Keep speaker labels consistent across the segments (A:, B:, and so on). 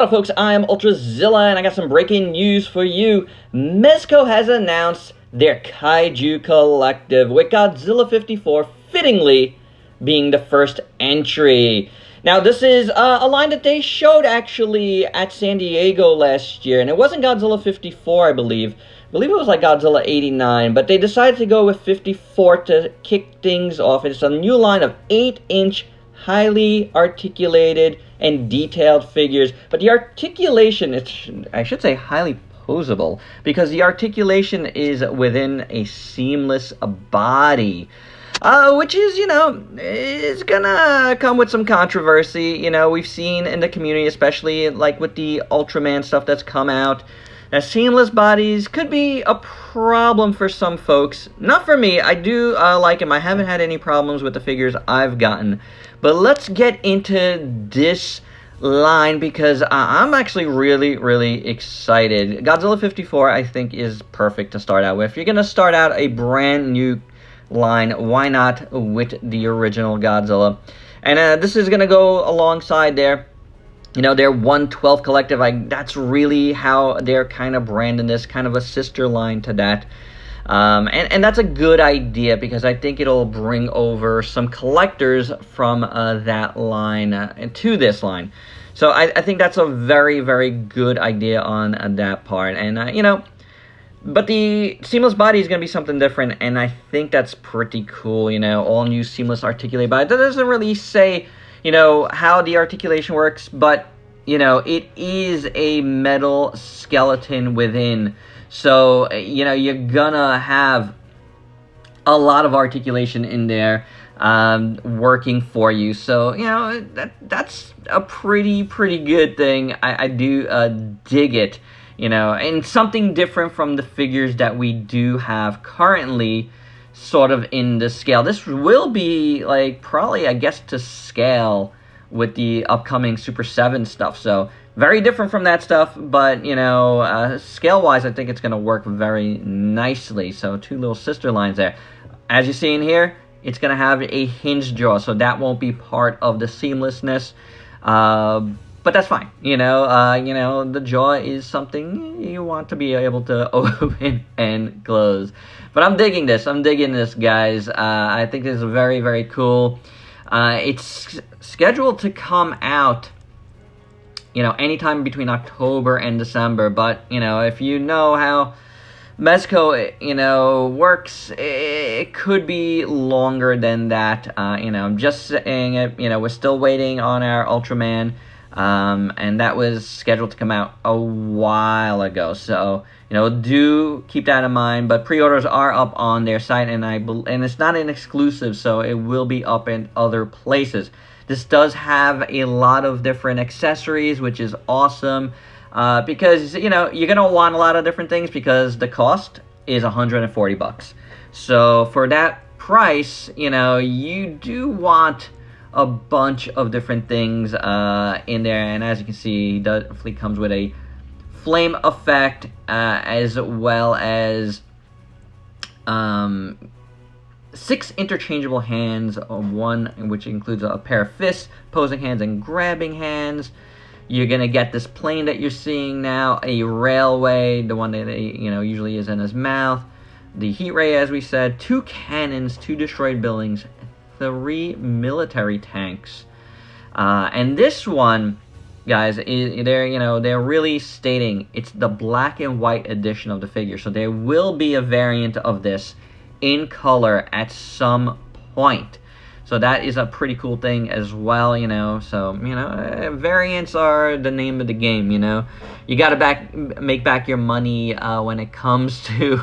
A: What up, folks? I am Ultrazilla, and I got some breaking news for you. Mezco has announced their Kaiju collective, with Godzilla 54 fittingly being the first entry. Now, this is a line that they showed, actually, at San Diego last year, and it wasn't Godzilla 54, I believe. I believe it was like Godzilla 89, but they decided to go with 54 to kick things off. It's a new line of 8-inch, highly articulated and detailed figures, but the articulation, I should say highly posable, because the articulation is within a seamless body, which is, is gonna come with some controversy. We've seen in the community, especially like with the Ultraman stuff that's come out, that seamless bodies could be a problem for some folks. Not for me. I do like them. I haven't had any problems with the figures I've gotten. But let's get into this line, because I'm actually really, really excited. Godzilla 54, I think, is perfect to start out with. If you're going to start out a brand new line, why not with the original Godzilla? And this is going to go alongside their 112 collective. That's really how they're kind of branding this, kind of a sister line to that. And that's a good idea, because I think it'll bring over some collectors from that line to this line. So I think that's a very, very good idea on that part. And, but the seamless body is going to be something different, and I think that's pretty cool, all new seamless articulated body. That doesn't really say, how the articulation works, but, it is a metal skeleton within. So, you're gonna have a lot of articulation in there working for you. So, that's a pretty good thing. I do dig it, and something different from the figures that we do have currently sort of in the scale. This will be, probably, I guess, to scale with the upcoming Super 7 stuff. So, very different from that stuff, but, scale-wise, I think it's going to work very nicely. So, two little sister lines there. As you see in here, it's going to have a hinged jaw, so that won't be part of the seamlessness. But that's fine. The jaw is something you want to be able to open and close. But I'm digging this. Guys. I think this is very, very cool. It's scheduled to come out, anytime between October and December. But, if you know how Mezco, works, it could be longer than that. I'm just saying it. We're still waiting on our Ultraman, and that was scheduled to come out a while ago. So, do keep that in mind. But pre-orders are up on their site, and it's not an exclusive, so it will be up in other places. This does have a lot of different accessories, which is awesome, because, you're going to want a lot of different things, because the cost is $140. So for that price, you do want a bunch of different things in there. And as you can see, it definitely comes with a flame effect, as well as 6 interchangeable hands, one which includes a pair of fists, posing hands, and grabbing hands. You're going to get this plane that you're seeing now, a railway, the one that usually is in his mouth, the heat ray, as we said, 2 cannons, 2 destroyed buildings, 3 military tanks. And this one, guys, they're really stating it's the black and white edition of the figure. So there will be a variant of this in color at some point. So that is a pretty cool thing as well, So, variants are the name of the game, You got to make back your money when it comes to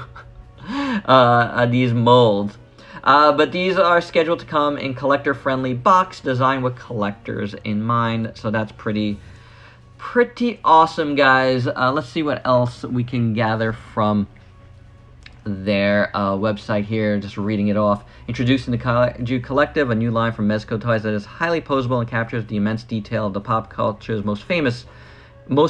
A: these molds. But these are scheduled to come in collector-friendly box, designed with collectors in mind. So that's pretty awesome, guys. Let's see what else we can gather from their website here, just reading it off. Introducing the Kaiju Collective, a new line from Mezco Toys that is highly posable and captures the immense detail of the pop culture's most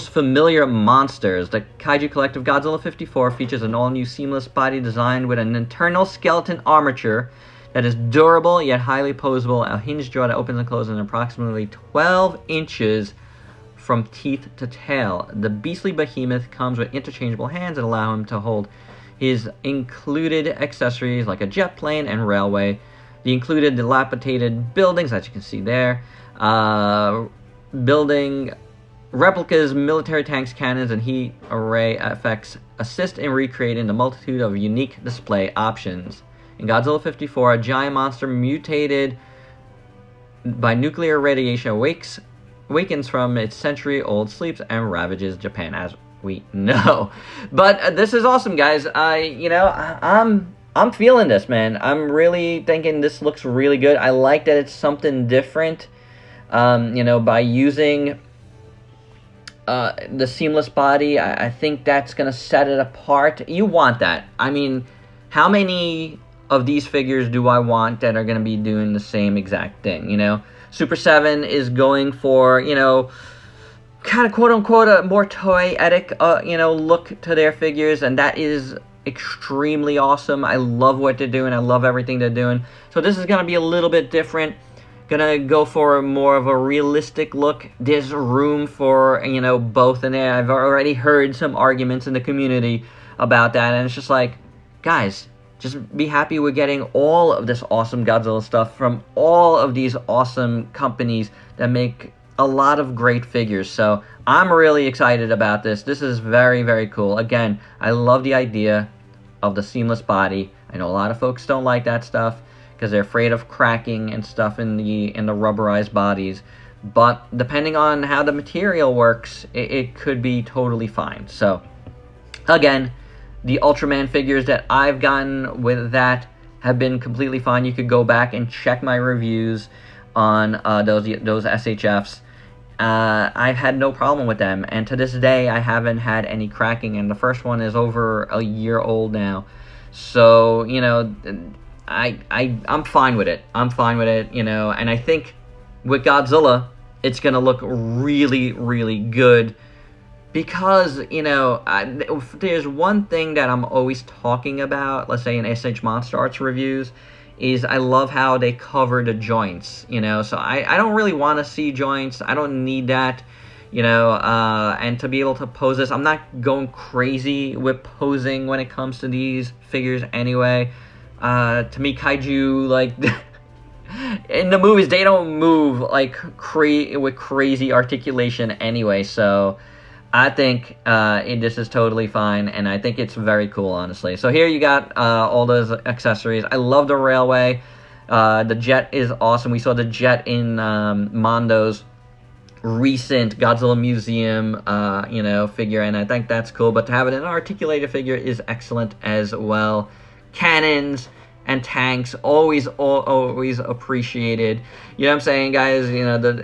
A: familiar monsters. The Kaiju Collective Godzilla 54 features an all-new seamless body designed with an internal skeleton armature that is durable yet highly posable, a hinged jaw that opens and closes in approximately 12 inches from teeth to tail. The beastly behemoth comes with interchangeable hands that allow him to hold his included accessories like a jet plane and railway. The included dilapidated buildings, as you can see there, building replicas, military tanks, cannons, and heat array effects assist in recreating the multitude of unique display options. In Godzilla 54, a giant monster mutated by nuclear radiation awakens from its century-old sleeps and ravages Japan, as we know. But this is awesome, guys. I'm feeling this, man. I'm really thinking this looks really good. I like that it's something different. By using the seamless body, I think that's gonna set it apart. You want that. I mean, how many of these figures do I want that are gonna be doing the same exact thing? Super 7 is going for, kind of quote-unquote a more toyetic, look to their figures, and that is extremely awesome. I love what they're doing. I love everything they're doing. So this is going to be a little bit different. Gonna go for more of a realistic look. There's room for, both in there. I've already heard some arguments in the community about that, and it's just like, guys, just be happy we're getting all of this awesome Godzilla stuff from all of these awesome companies that make a lot of great figures. So I'm really excited about this. This is very, very cool. Again, I love the idea of the seamless body. I know a lot of folks don't like that stuff because they're afraid of cracking and stuff in the rubberized bodies. But depending on how the material works, it could be totally fine. So again, the Ultraman figures that I've gotten with that have been completely fine. You could go back and check my reviews on those SHFs. I've had no problem with them, and to this day I haven't had any cracking, and the first one is over a year old now. So, I'm fine with it. I'm fine with it, and I think with Godzilla, it's going to look really, really good because, there's one thing that I'm always talking about, let's say in SH Monster Arts reviews, is I love how they cover the joints, so I don't really want to see joints. I don't need that, and to be able to pose this, I'm not going crazy with posing when it comes to these figures anyway. To me, Kaiju, like, in the movies, they don't move, like, with crazy articulation anyway, so I think this is totally fine, and I think it's very cool, honestly. So here you got all those accessories. I love the railway. The jet is awesome. We saw the jet in Mondo's recent Godzilla Museum, figure, and I think that's cool. But to have it in an articulated figure is excellent as well. Cannons and tanks, always appreciated. You know what I'm saying, guys?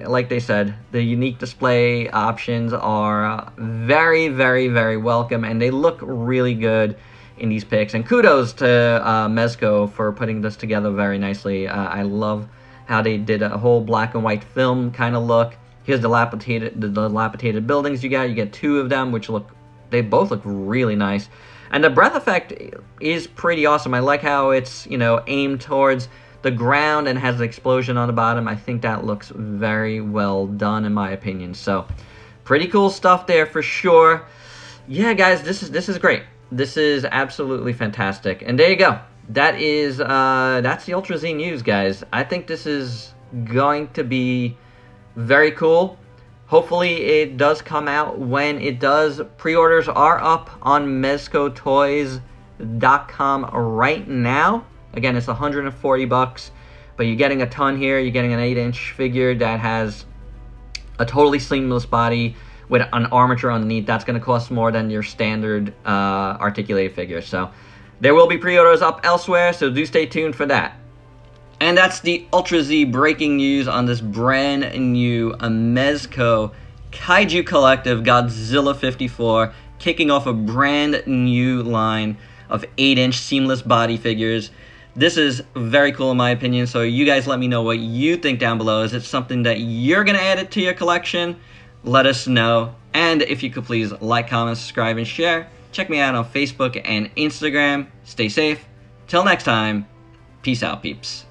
A: Like they said, the unique display options are very, very, very welcome, and they look really good in these picks. And kudos to Mezco for putting this together very nicely. I love how they did a whole black and white film kind of look. Here's the dilapidated buildings you got. You get two of them, which they both look really nice. And the breath effect is pretty awesome. I like how it's, aimed towards the ground and has an explosion on the bottom. I think that looks very well done, in my opinion. So, pretty cool stuff there for sure. Yeah, guys, this is great. This is absolutely fantastic. And there you go. That's the Ultra Z news, guys. I think this is going to be very cool. Hopefully it does come out when it does. Pre-orders are up on mezcotoys.com right now. Again, it's $140, but you're getting a ton here. You're getting an 8-inch figure that has a totally seamless body with an armature underneath. That's going to cost more than your standard articulated figure. So there will be pre-orders up elsewhere, so do stay tuned for that. And that's the Ultra Z breaking news on this brand new Mezco Kaiju Collective Godzilla 54, kicking off a brand new line of 8-inch seamless body figures. This is very cool in my opinion, so you guys let me know what you think down below. Is it something that you're going to add it to your collection? Let us know. And if you could please like, comment, subscribe, and share. Check me out on Facebook and Instagram. Stay safe. Till next time, peace out, peeps.